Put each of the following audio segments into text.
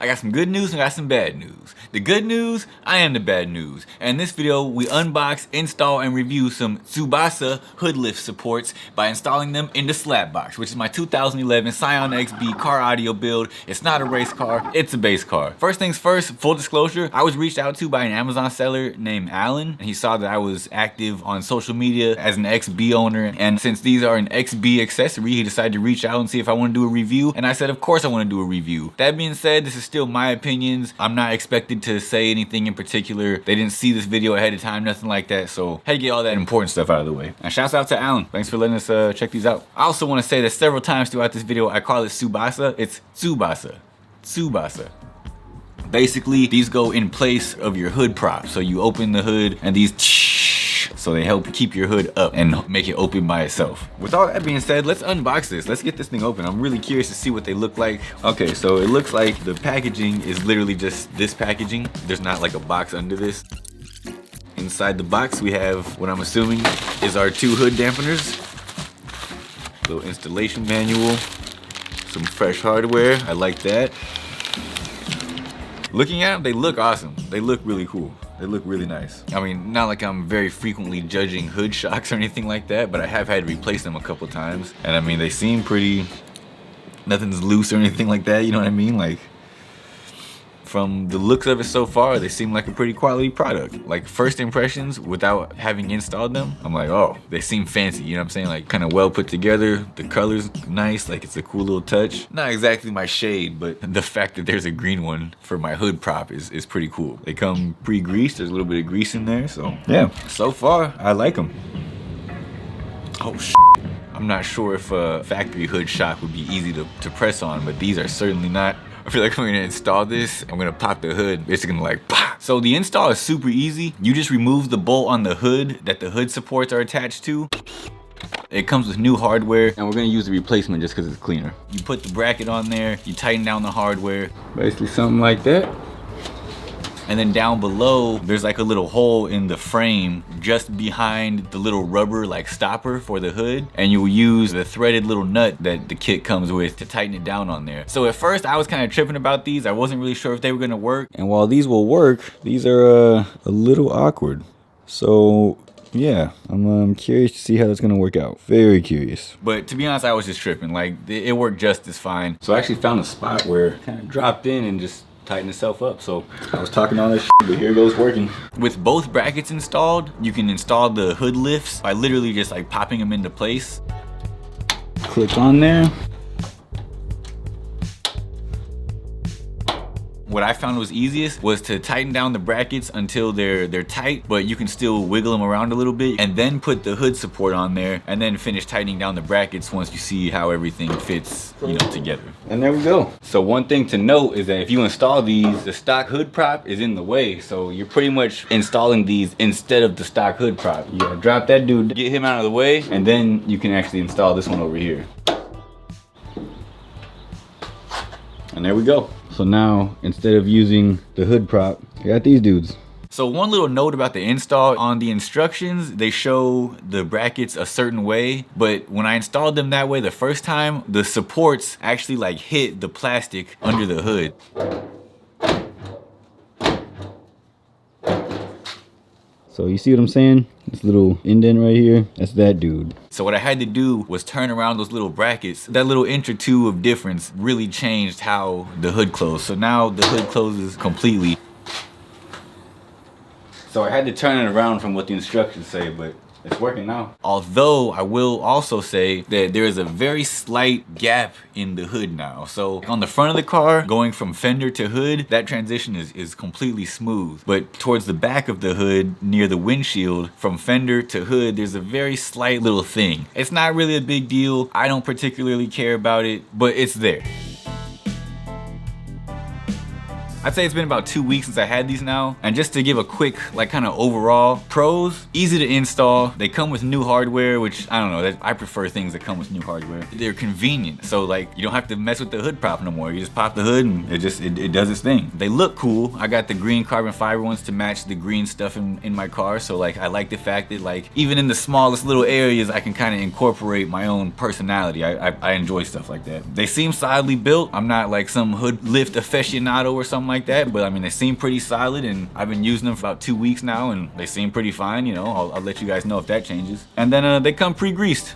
I got some good news and I got some bad news. The good news, I am the bad news. And in this video, we unbox, install, and review some Tsubasa hood lift supports by installing them in DaSlapBox, which is my 2011 Scion XB car audio build. It's not a race car, it's a base car. First things first, full disclosure, I was reached out to by an Amazon seller named Alan, and he saw that I was active on social media as an XB owner, and since these are an XB accessory, he decided to reach out and see if I want to do a review, and I said of course I want to do a review. That being said, this is still my opinions. I'm not expected to say anything in particular. They didn't see this video ahead of time, nothing like that, so had to get all that important stuff out of the way. And shouts out to Alan, thanks for letting us check these out. I also want to say that several times throughout this video I call it Tsubasa. It's Tsubasa. Tsubasa. Basically, these go in place of your hood prop. So you open the hood and these so they help keep your hood up and make it open by itself. With all that being said, let's unbox this. Let's get this thing open. I'm really curious to see what they look like. Okay, so it looks like the packaging is literally just this packaging. There's not like a box under this. Inside the box, we have what I'm assuming is our two hood dampeners. Little installation manual. Some fresh hardware. I like that. Looking at them, they look awesome. They look really cool. They look really nice. I mean, not like I'm very frequently judging hood shocks or anything like that, but I have had to replace them a couple times. And I mean, they seem pretty, nothing's loose or anything like that, you know what I mean? Like, from the looks of it so far, they seem like a pretty quality product. Like, first impressions, without having installed them, I'm like, oh, they seem fancy, you know what I'm saying? Like, kind of well put together. The color's nice, like it's a cool little touch. Not exactly my shade, but the fact that there's a green one for my hood prop is pretty cool. They come pre-greased, there's a little bit of grease in there, so yeah. So far, I like them. Oh, I'm not sure if a factory hood shock would be easy to press on, but these are certainly not. I feel like I'm gonna install this, I'm gonna pop the hood, it's gonna like pop. So the install is super easy. You just remove the bolt on the hood that the hood supports are attached to. It comes with new hardware, and we're gonna use the replacement just because it's cleaner. You put the bracket on there, you tighten down the hardware. Basically something like that. And then down below, there's like a little hole in the frame just behind the little rubber like stopper for the hood. And you'll use the threaded little nut that the kit comes with to tighten it down on there. So at first I was kind of tripping about these. I wasn't really sure if they were gonna work. And while these will work, these are a little awkward. So yeah, I'm curious to see how that's gonna work out. Very curious. But to be honest, I was just tripping. Like, it worked just as fine. So I actually found a spot where it kind of dropped in and just tighten itself up. So I was talking all this shit, but here goes working. With both brackets installed, you can install the hood lifts by literally just like popping them into place. Click on there. What I found was easiest was to tighten down the brackets until they're tight, but you can still wiggle them around a little bit, and then put the hood support on there, and then finish tightening down the brackets once you see how everything fits, you know, together. And there we go. So one thing to note is that if you install these, the stock hood prop is in the way, so you're pretty much installing these instead of the stock hood prop. You gotta drop that dude, get him out of the way, and then you can actually install this one over here. And there we go. So now, instead of using the hood prop, I got these dudes. So one little note about the install, on the instructions, they show the brackets a certain way, but when I installed them that way the first time, the supports actually like hit the plastic under the hood. So you see what I'm saying? This little indent right here, that's that dude. So what I had to do was turn around those little brackets. That little inch or two of difference really changed how the hood closed. So now the hood closes completely. So I had to turn it around from what the instructions say, but it's working now. Although I will also say that there is a very slight gap in the hood now. So on the front of the car, going from fender to hood, that transition is completely smooth. But towards the back of the hood, near the windshield, from fender to hood, there's a very slight little thing. It's not really a big deal. I don't particularly care about it, but it's there. I'd say it's been about 2 weeks since I had these now. And just to give a quick, like kind of overall pros, easy to install. They come with new hardware, which I don't know, I prefer things that come with new hardware. They're convenient. So like you don't have to mess with the hood prop no more. You just pop the hood and it does its thing. They look cool. I got the green carbon fiber ones to match the green stuff in my car. So like I like the fact that like even in the smallest little areas I can kind of incorporate my own personality. I enjoy stuff like that. They seem solidly built. I'm not like some hood lift aficionado or something like that, but I mean they seem pretty solid, and I've been using them for about 2 weeks now and they seem pretty fine. You know, I'll let you guys know if that changes. And then they come pre-greased.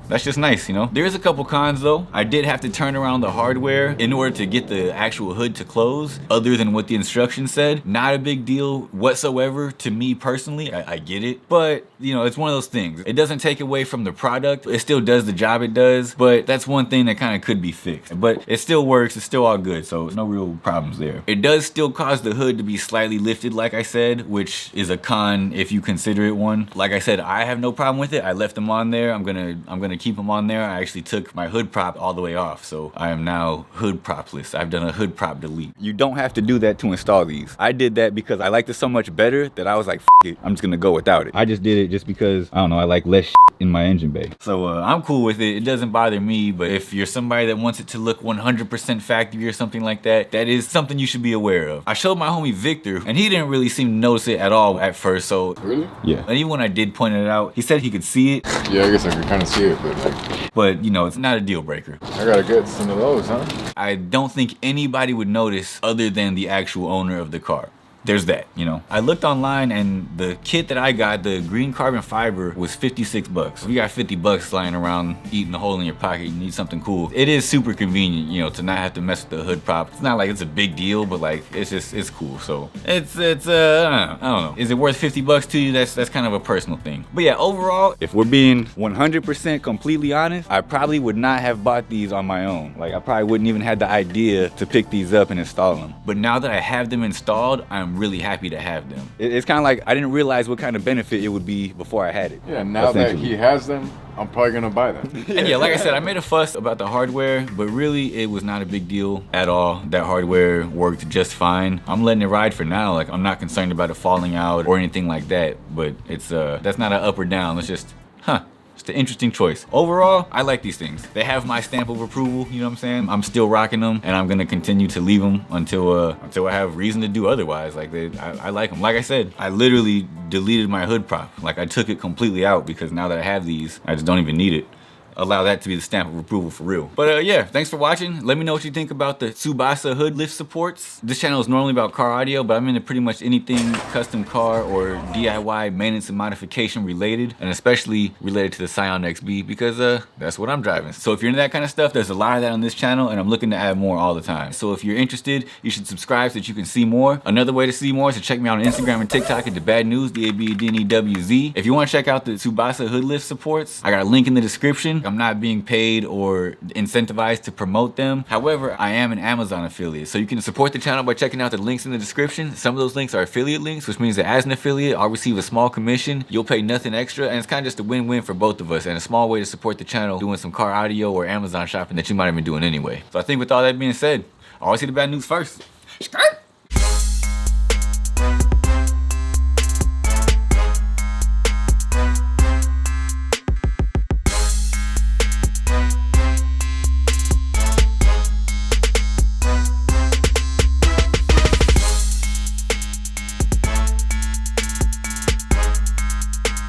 That's just nice, you know? There is a couple cons though. I did have to turn around the hardware in order to get the actual hood to close, other than what the instructions said. Not a big deal whatsoever to me personally. I get it, but you know, it's one of those things. It doesn't take away from the product. It still does the job it does, but that's one thing that kind of could be fixed. But it still works, it's still all good, so no real problems there. It does still cause the hood to be slightly lifted, like I said, which is a con if you consider it one. Like I said, I have no problem with it. I left them on there. I'm gonna keep them on there. I actually took my hood prop all the way off, so I am now hood propless. I've done a hood prop delete. You don't have to do that to install these. I did that because I liked it so much better that I was like, F it, I'm just gonna go without it. I just did it just because, I don't know, I like less shit in my engine bay. So I'm cool with it. It doesn't bother me, but if you're somebody that wants it to look 100% factory or something like that, that is something you should be aware of. I showed my homie Victor, and he didn't really seem to notice it at all at first, so. Really? Yeah. And even when I did point it out, he said he could see it. Yeah, I guess I could kind of see it, but like. But you know, it's not a deal breaker. I gotta get some of those, huh? I don't think anybody would notice other than the actual owner of the car. There's that, you know. I looked online and the kit that I got, the green carbon fiber, was 56 bucks. If you got 50 bucks lying around eating a hole in your pocket, you need something cool. It is super convenient, you know, to not have to mess with the hood prop. It's not like it's a big deal, but like, it's cool. So it's I don't know. Is it worth 50 bucks to you? That's kind of a personal thing. But yeah, overall, if we're being 100% completely honest, I probably would not have bought these on my own. Like I probably wouldn't even have the idea to pick these up and install them. But now that I have them installed, I'm really happy to have them. It's kind of like I didn't realize what kind of benefit it would be before I had it. Yeah, now that he has them, I'm probably gonna buy them. And yeah, like I said, I made a fuss about the hardware, but really it was not a big deal at all. That hardware worked just fine. I'm letting it ride for now. Like I'm not concerned about it falling out or anything like that, but it's that's not an up or down. It's just, it's an interesting choice. Overall, I like these things. They have my stamp of approval, you know what I'm saying? I'm still rocking them, and I'm gonna continue to leave them until I have reason to do otherwise. Like I like them. Like I said, I literally deleted my hood prop. Like I took it completely out because now that I have these, I just don't even need it. Allow that to be the stamp of approval for real. But yeah, thanks for watching. Let me know what you think about the Tsubasa hood lift supports. This channel is normally about car audio, but I'm into pretty much anything custom car or DIY maintenance and modification related, and especially related to the Scion XB because that's what I'm driving. So if you're into that kind of stuff, there's a lot of that on this channel, and I'm looking to add more all the time. So if you're interested, you should subscribe so that you can see more. Another way to see more is to check me out on Instagram and TikTok at DaBadNewz, DaBadNewz. If you want to check out the Tsubasa hood lift supports, I got a link in the description. I'm not being paid or incentivized to promote them. However, I am an Amazon affiliate, so you can support the channel by checking out the links in the description. Some of those links are affiliate links, which means that as an affiliate, I'll receive a small commission. You'll pay nothing extra, and it's kind of just a win-win for both of us, and a small way to support the channel doing some car audio or Amazon shopping that you might have been doing anyway. So I think with all that being said, always see the bad news first.